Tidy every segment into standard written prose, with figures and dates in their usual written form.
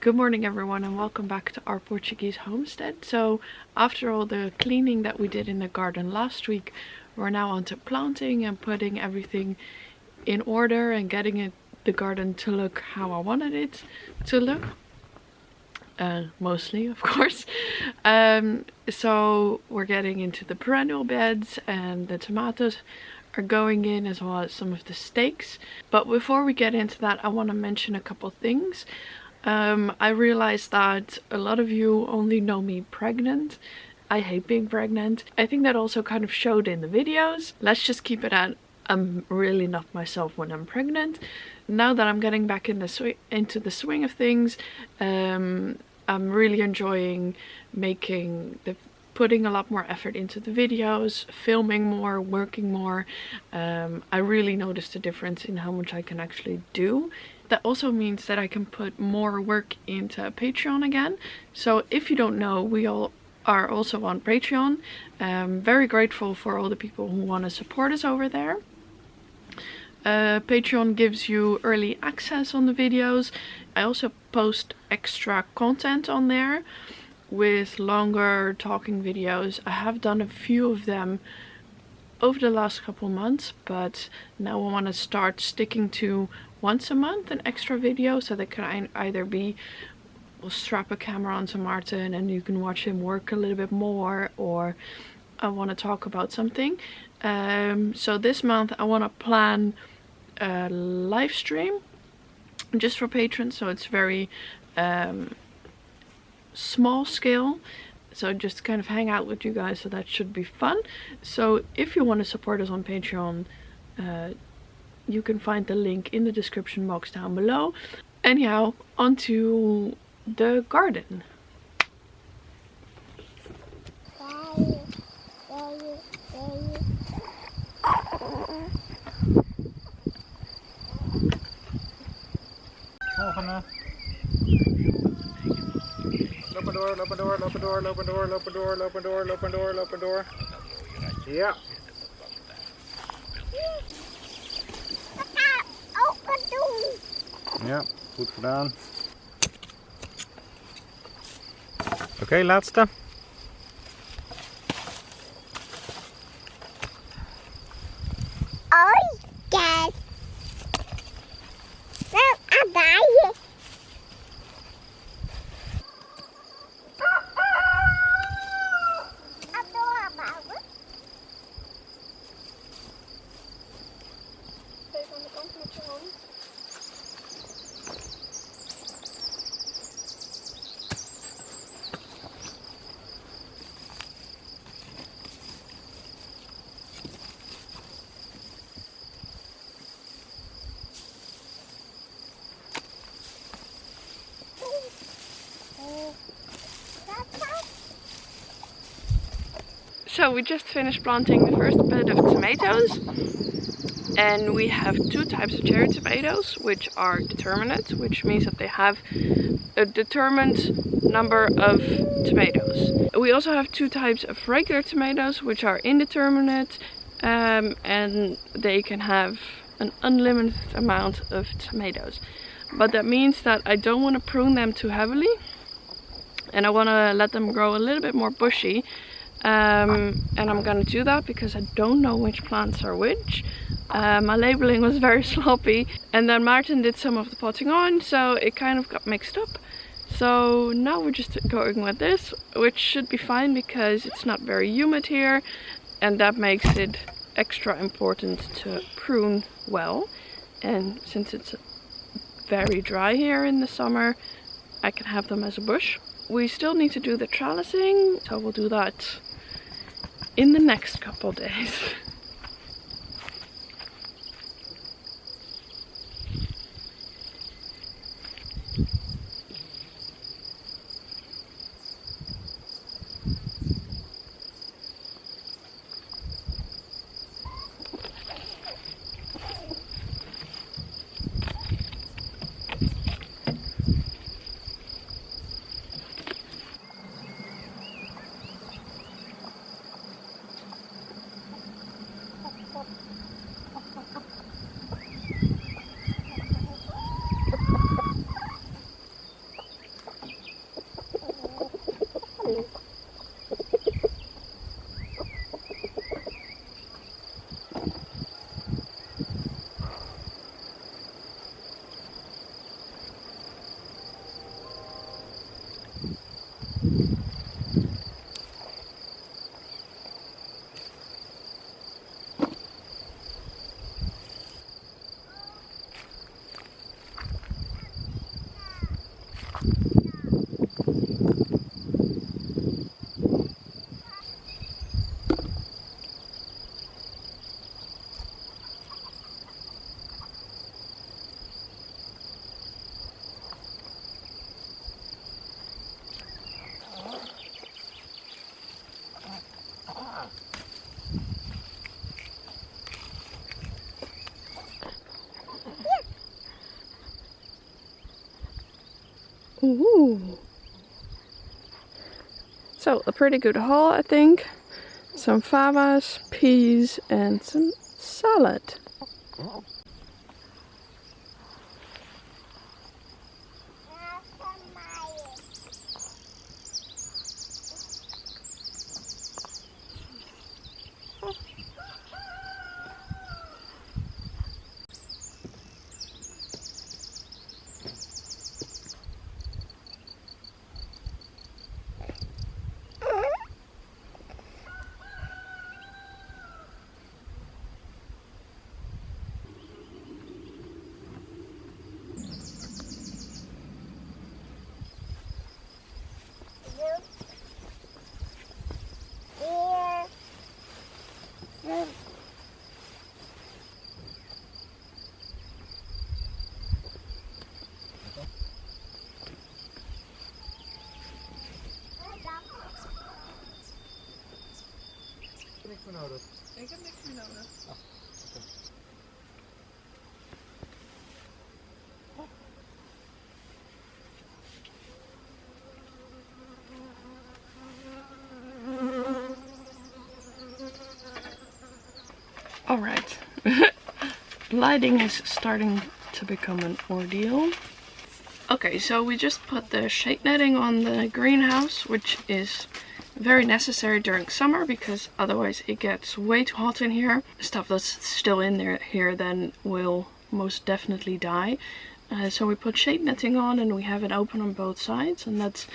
Good morning everyone and welcome back to our Portuguese homestead. So after all the cleaning that we did in the garden last week, we're now on to planting and putting everything in order and getting the garden to look how I wanted it to look. Mostly, of course. So we're getting into the perennial beds and the tomatoes are going in, as well as some of the stakes. But before we get into that, I want to mention a couple things. I realized that a lot of you only know me pregnant. I hate being pregnant. I think that also kind of showed in the videos. Let's just keep it at I'm really not myself when I'm pregnant. Now that I'm getting back in into the swing of things, I'm really enjoying putting a lot more effort into the videos, filming more, working more. I really noticed a difference in how much I can actually do. That also means that I can put more work into Patreon again. So if you don't know, we all are also on Patreon. Very grateful for all the people who want to support us over there. Patreon gives you early access on the videos. I also post extra content on there with longer talking videos. I have done a few of them over the last couple months, but now I want to start sticking to once a month an extra video, so that can either be we'll strap a camera onto Martin and you can watch him work a little bit more, or I want to talk about something. So this month I want to plan a live stream just for patrons, so it's very small scale, so just kind of hang out with you guys, so that should be fun. So if you want to support us on Patreon, you can find the link in the description box down below. Anyhow, onto the garden. Volgende. Lopen door, lopen door, lopen door, lopen door, lopen door, lopen door, lopen door, lopen door. Ja. Ja, goed gedaan. Oké, laatste. Oh, yes. Well, bye. So we just finished planting the first bed of tomatoes, and we have two types of cherry tomatoes, which are determinate, which means that they have a determined number of tomatoes. We also have two types of regular tomatoes, which are indeterminate, and they can have an unlimited amount of tomatoes. But that means that I don't want to prune them too heavily, and I want to let them grow a little bit more bushy. And I'm gonna do that because I don't know which plants are which. My labeling was very sloppy, and then Martin did some of the potting on, so it kind of got mixed up. So now we're just going with this, which should be fine because it's not very humid here, and that makes it extra important to prune well. And since it's very dry here in the summer, I can have them as a bush. We still need to do the trellising, so we'll do that in the next couple days. Ooh. So a pretty good haul, I think. Some favas, peas and some salad. Niks meer nodig. Ik heb niks meer nodig. Alright, lighting is starting to become an ordeal. Okay, so we just put the shade netting on the greenhouse, which is very necessary during summer because otherwise it gets way too hot in here. Stuff that's still in here then will most definitely die. So we put shade netting on and we have it open on both sides, and that's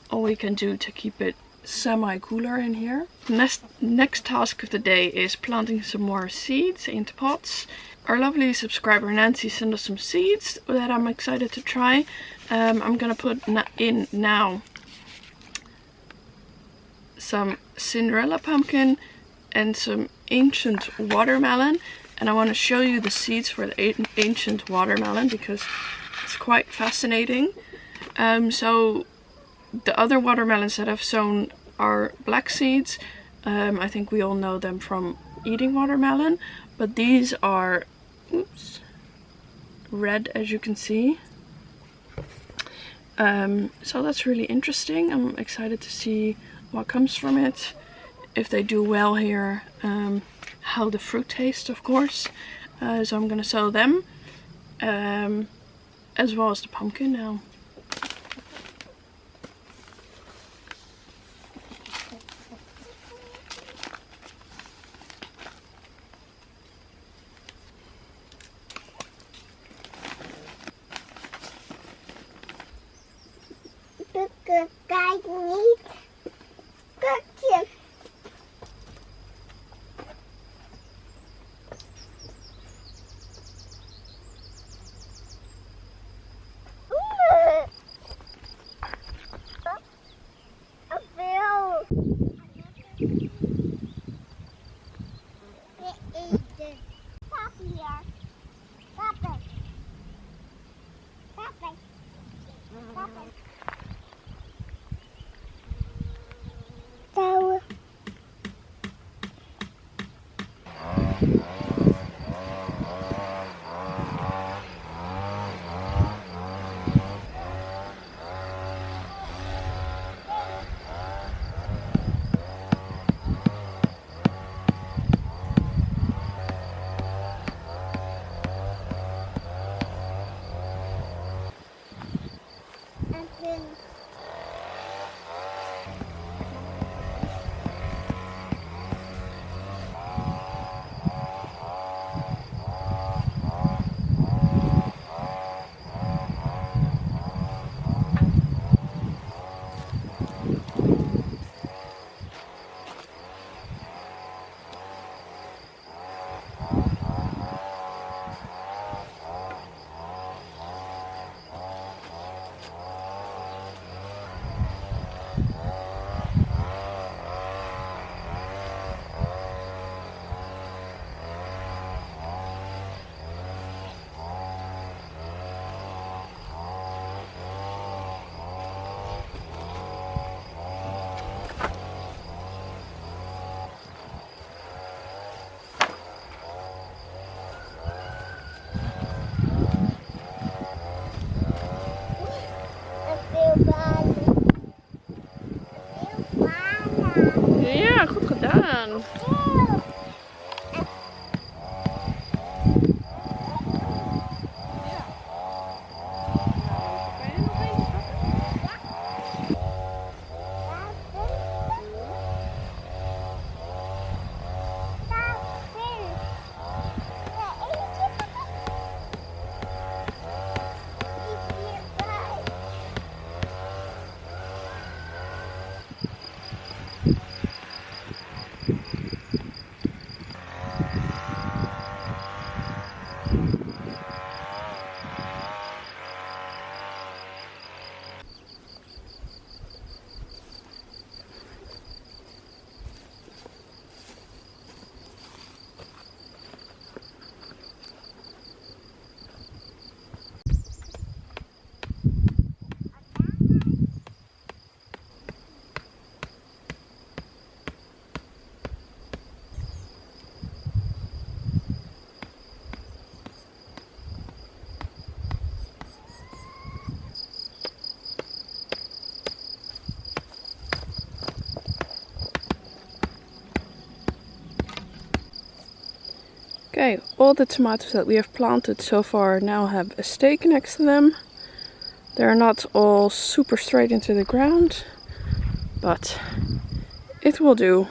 all we can do to keep it semi-cooler in here. Next task of the day is planting some more seeds into pots. Our lovely subscriber Nancy sent us some seeds that I'm excited to try. I'm gonna put in now some Cinderella pumpkin and some ancient watermelon, and I want to show you the seeds for the ancient watermelon because it's quite fascinating. So the other watermelons that I've sown are black seeds. I think we all know them from eating watermelon, but these are red, as you can see. So that's really interesting. I'm excited to see what comes from it, if they do well here, how the fruit tastes, of course. So I'm gonna sow them, as well as the pumpkin now. Kijk niet. Kukje. Veel. We eten. Stap hier. Stap het. Stap het. Stap het. Touwen. En punt. all the tomatoes that we have planted so far now have a stake next to them. They're not all super straight into the ground, but it will do.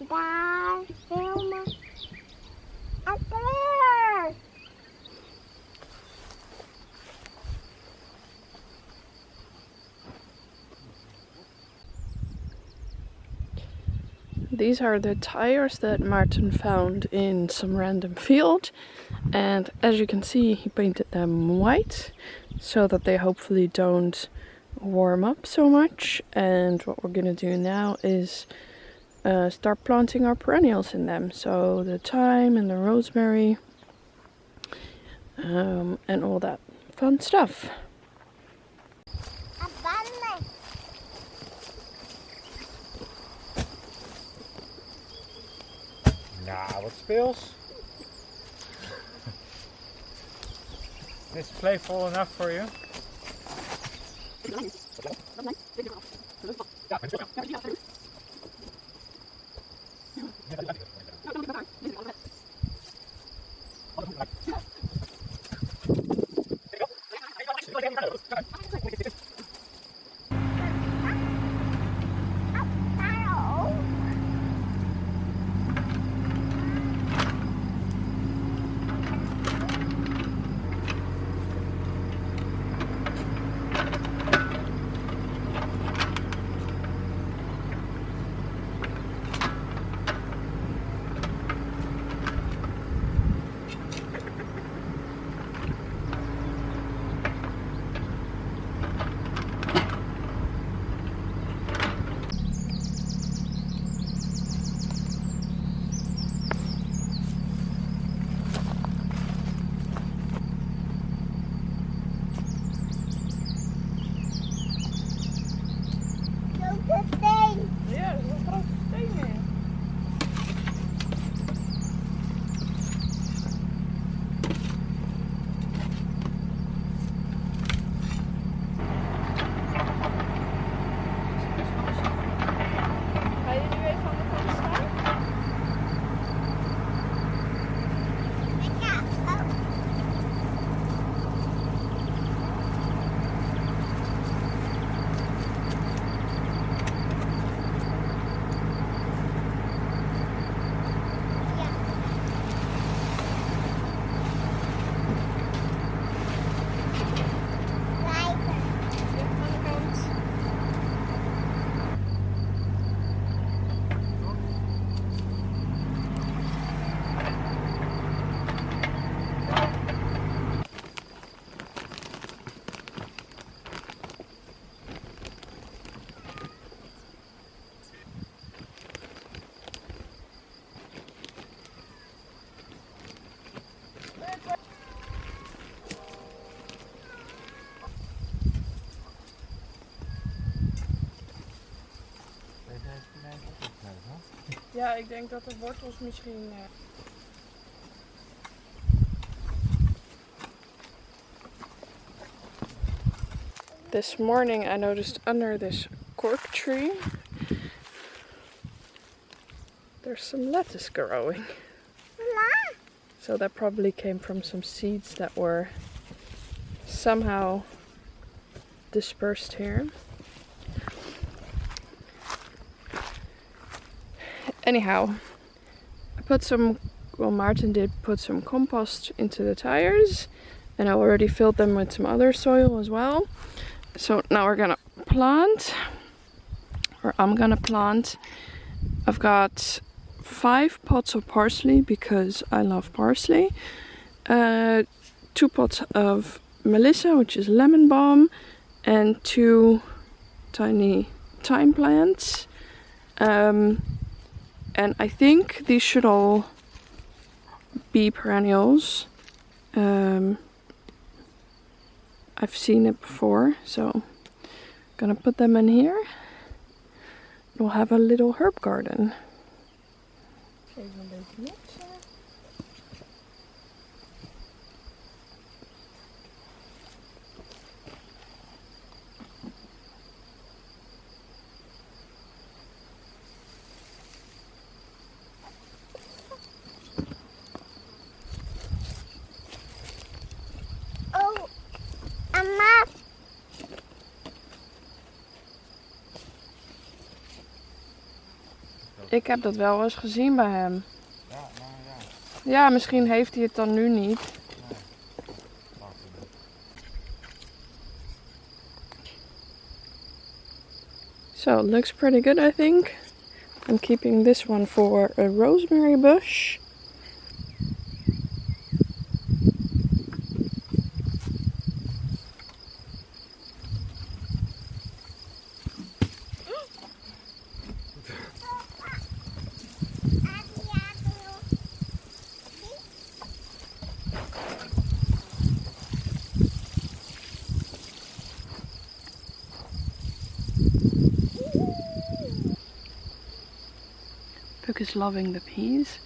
Daar, filmen. Up there. These are the tires that Martin found in some random field, and as you can see he painted them white so that they hopefully don't warm up so much. And what we're gonna do now is start planting our perennials in them, so the thyme and the rosemary and all that fun stuff. Abandoned. Nou, wat speels. Is this playful enough for you? Ja, ik denk dat de wortels misschien... This morning I noticed under this cork tree there's some lettuce growing. So that probably came from some seeds that were somehow dispersed here. Anyhow, I put some, well, Martin did put some compost into the tires, and I already filled them with some other soil as well. So now we're gonna plant, or I'm gonna plant. I've got 5 pots of parsley because I love parsley, 2 pots of melissa, which is lemon balm, and 2 tiny thyme plants. And I think these should all be perennials. I've seen it before, so I'm gonna put them in here. We'll have a little herb garden. Even een beetje mixen. Ik heb dat wel eens gezien bij hem. Ja, nou ja. Ja, misschien heeft hij het dan nu niet. Nee. Wacht even. So it looks pretty good, I think. I'm keeping this one for a rosemary bush. Puck is loving the peas.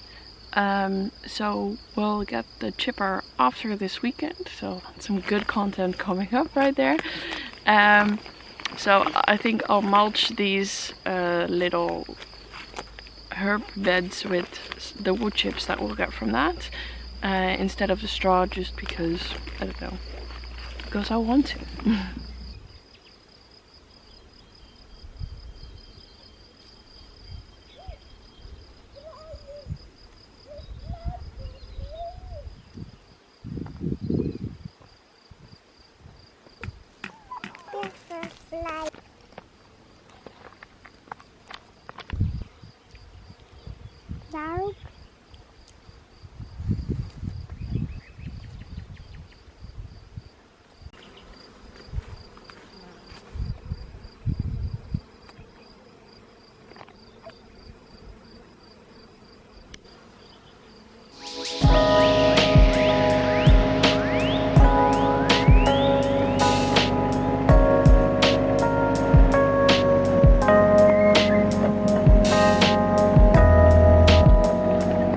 So we'll get the chipper after this weekend. So some good content coming up right there. So I think I'll mulch these little herb beds with the wood chips that we'll get from that instead of the straw, just because, I don't know, because I want to.